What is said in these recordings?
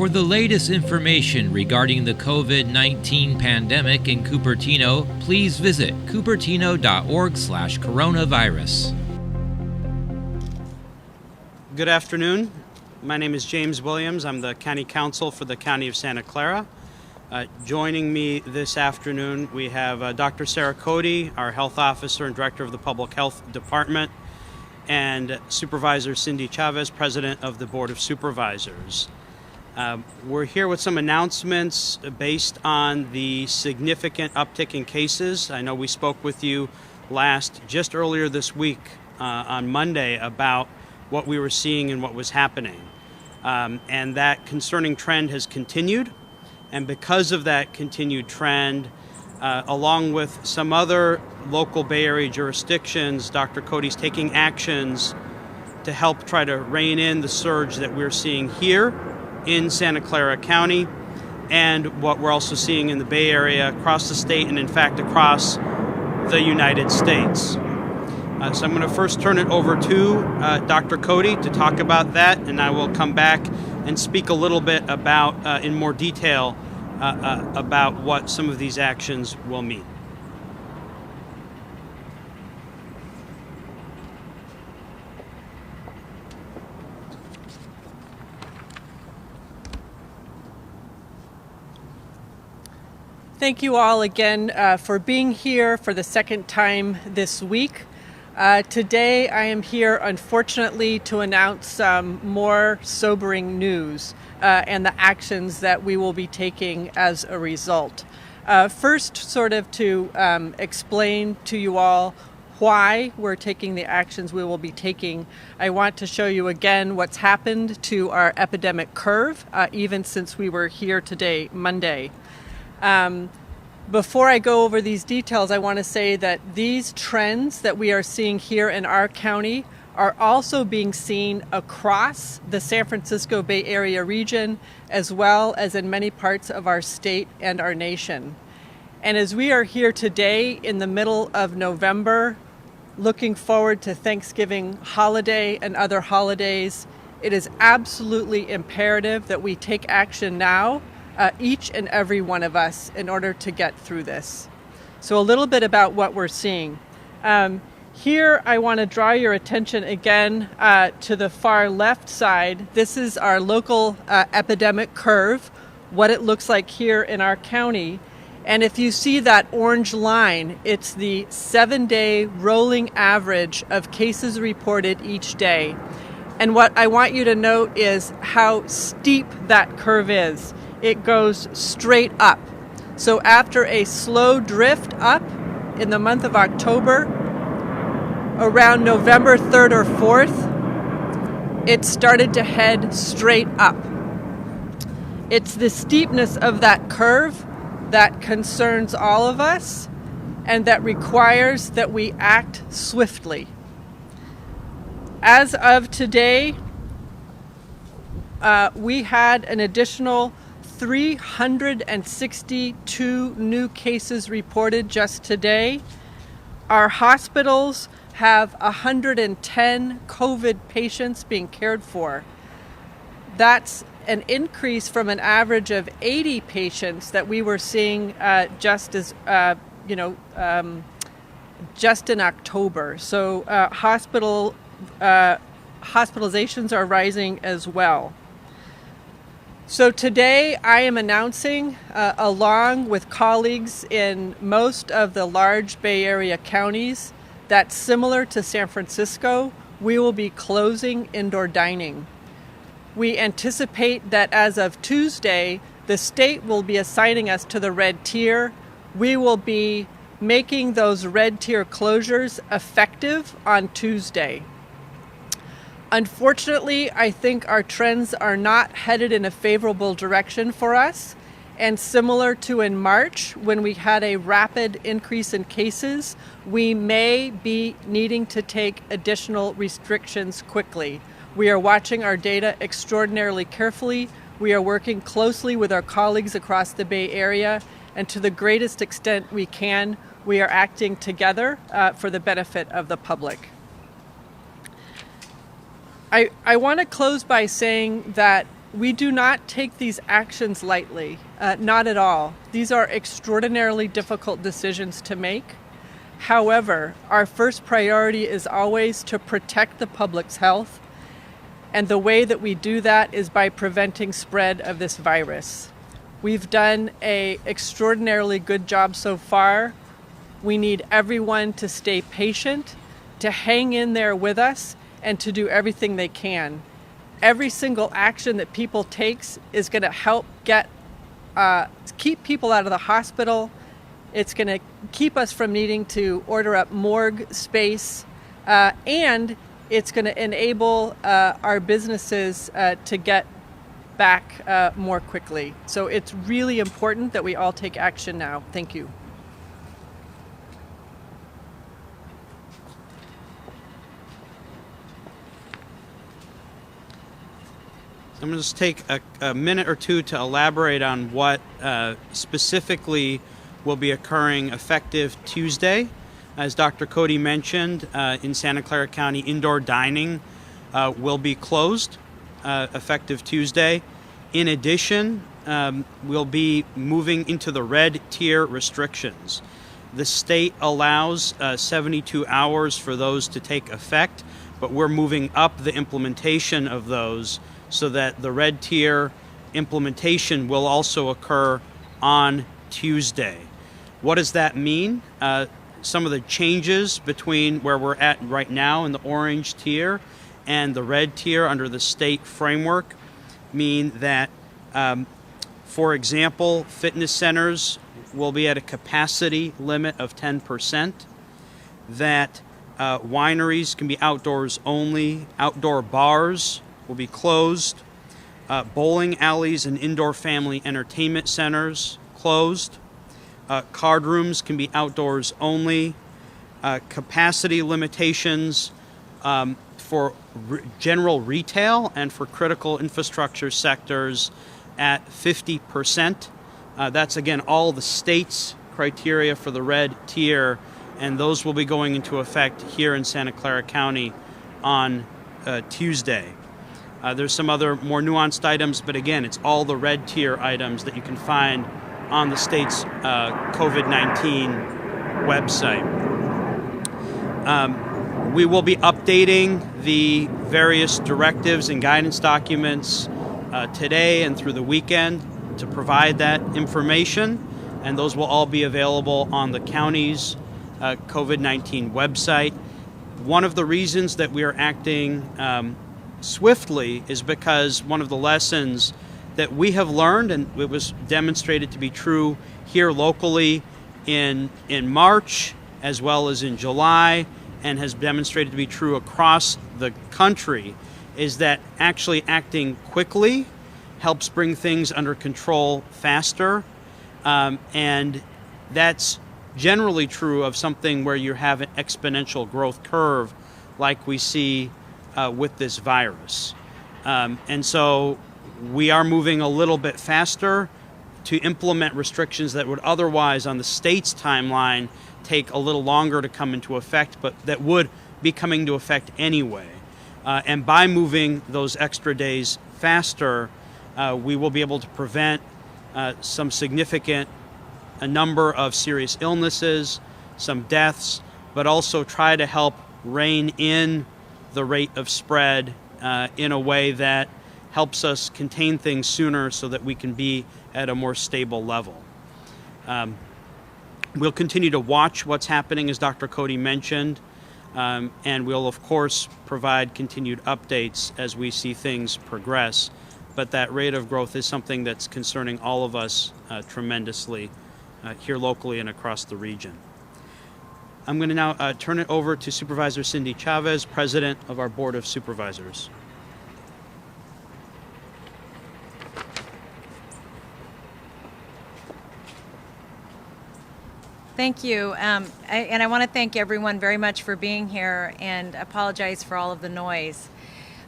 For the latest information regarding the COVID-19 pandemic in Cupertino, please visit cupertino.org/coronavirus. Good afternoon. My name is James Williams. I'm the County Counsel for the County of Santa Clara. Joining me this afternoon, we have Dr. Sara Cody, our Health Officer and Director of the Public Health Department, and Supervisor Cindy Chavez, President of the Board of Supervisors. We're here with some announcements based on the significant uptick in cases. I know we spoke with you just earlier this week on Monday about what we were seeing and what was happening. And that concerning trend has continued. And because of that continued trend, along with some other local Bay Area jurisdictions, Dr. Cody's taking actions to help try to rein in the surge that we're seeing here in Santa Clara County and what we're also seeing in the Bay Area, across the state, and in fact across the United States. So I'm going to first turn it over to Dr. Cody to talk about that, and I will come back and speak a little bit about, in more detail, about what some of these actions will mean. Thank you all again for being here for the second time this week. Today I am here, unfortunately, to announce some more sobering news and the actions that we will be taking as a result. First, sort of to explain to you all why we're taking the actions we will be taking, I want to show you again what's happened to our epidemic curve, even since we were here today, Monday. Before I go over these details, I want to say that these trends that we are seeing here in our county are also being seen across the San Francisco Bay Area region, as well as in many parts of our state and our nation. And as we are here today in the middle of November, looking forward to Thanksgiving holiday and other holidays, it is absolutely imperative that we take action now, each and every one of us, in order to get through this. So a little bit about what we're seeing. Here I want to draw your attention again to the far left side. This is our local epidemic curve, what it looks like here in our county. And if you see that orange line, it's the 7-day rolling average of cases reported each day. And what I want you to note is how steep that curve is. It goes straight up. So after a slow drift up in the month of October, around November 3rd or 4th, it started to head straight up. It's the steepness of that curve that concerns all of us and that requires that we act swiftly. As of today, we had an additional 362 new cases reported just today. Our hospitals have 110 COVID patients being cared for. That's an increase from an average of 80 patients that we were seeing just in October. So hospitalizations are rising as well. So today I am announcing, along with colleagues in most of the large Bay Area counties, that similar to San Francisco, we will be closing indoor dining. We anticipate that as of Tuesday, the state will be assigning us to the red tier. We will be making those red tier closures effective on Tuesday. Unfortunately, I think our trends are not headed in a favorable direction for us. And similar to in March, when we had a rapid increase in cases, we may be needing to take additional restrictions quickly. We are watching our data extraordinarily carefully. We are working closely with our colleagues across the Bay Area, and to the greatest extent we can, we are acting together for the benefit of the public. I want to close by saying that We do not take these actions lightly, not at all. These are extraordinarily difficult decisions to make. However, our first priority is always to protect the public's health, and the way that we do that is by preventing spread of this virus. We've done an extraordinarily good job so far. We need everyone to stay patient, to hang in there with us, and to do everything they can. Every single action that people takes is going to help keep people out of the hospital. It's going to keep us from needing to order up morgue space, and it's going to enable our businesses to get back more quickly. So it's really important that we all take action now. Thank you. I'm going to just take a minute or two to elaborate on what specifically will be occurring effective Tuesday. As Dr. Cody mentioned, in Santa Clara County, indoor dining will be closed effective Tuesday. In addition, we'll be moving into the red tier restrictions. The state allows 72 hours for those to take effect, but we're moving up the implementation of those so that the red tier implementation will also occur on Tuesday. What does that mean? Some of the changes between where we're at right now in the orange tier and the red tier under the state framework mean that, for example, fitness centers will be at a capacity limit of 10%, that wineries can be outdoors only, outdoor bars will be closed, bowling alleys and indoor family entertainment centers closed, card rooms can be outdoors only, capacity limitations for general retail and for critical infrastructure sectors at 50%. That's again all the state's criteria for the red tier, and those will be going into effect here in Santa Clara County on Tuesday. There's some other more nuanced items, but again, it's all the red tier items that you can find on the state's COVID-19 website. We will be updating the various directives and guidance documents today and through the weekend to provide that information, and those will all be available on the county's COVID-19 website. One of the reasons that we are acting swiftly is because one of the lessons that we have learned, and it was demonstrated to be true here locally in March as well as in July, and has demonstrated to be true across the country, is that actually acting quickly helps bring things under control faster, and that's generally true of something where you have an exponential growth curve like we see with this virus. And so we are moving a little bit faster to implement restrictions that would otherwise, on the state's timeline, take a little longer to come into effect, but that would be coming into effect anyway. And by moving those extra days faster, we will be able to prevent some significant a number of serious illnesses, some deaths, but also try to help rein in the rate of spread in a way that helps us contain things sooner so that we can be at a more stable level. We'll continue to watch what's happening, as Dr. Cody mentioned, and we'll, of course, provide continued updates as we see things progress. But that rate of growth is something that's concerning all of us tremendously here locally and across the region. I'm going to now turn it over to Supervisor Cindy Chavez, President of our Board of Supervisors. Thank you. I want to thank everyone very much for being here and apologize for all of the noise.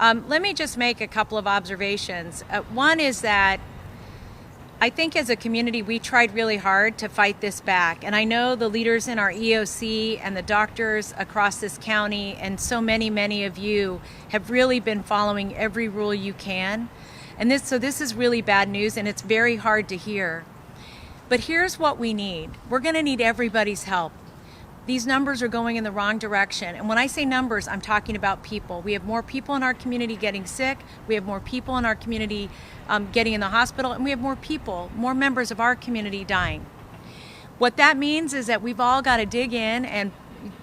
Let me just make a couple of observations. One is that I think as a community, we tried really hard to fight this back. And I know the leaders in our EOC and the doctors across this county and so many of you have really been following every rule you can. And this is really bad news, and it's very hard to hear. But here's what we need. We're going to need everybody's help. These numbers are going in the wrong direction. And when I say numbers, I'm talking about people. We have more people in our community getting sick. We have more people in our community getting in the hospital. And we have more members of our community dying. What that means is that we've all got to dig in and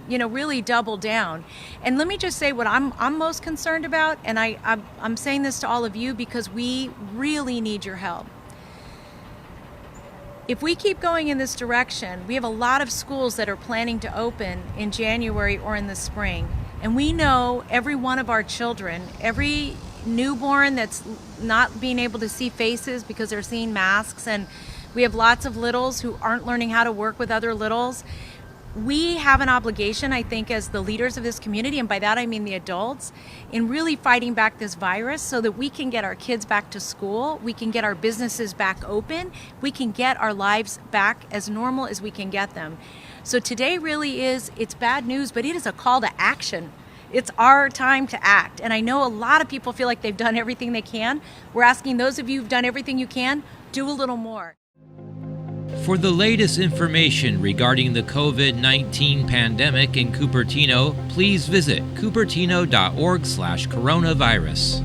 really double down. And let me just say what I'm most concerned about, and I'm saying this to all of you because we really need your help. If we keep going in this direction, we have a lot of schools that are planning to open in January or in the spring. And we know every one of our children, every newborn that's not being able to see faces because they're seeing masks, and we have lots of littles who aren't learning how to work with other littles. We have an obligation, I think, as the leaders of this community, and by that I mean the adults, in really fighting back this virus so that we can get our kids back to school, we can get our businesses back open, we can get our lives back as normal as we can get them. So today really it's bad news, but it is a call to action. It's our time to act. And I know a lot of people feel like they've done everything they can. We're asking those of you who've done everything you can, do a little more. For the latest information regarding the COVID-19 pandemic in Cupertino, please visit cupertino.org/coronavirus.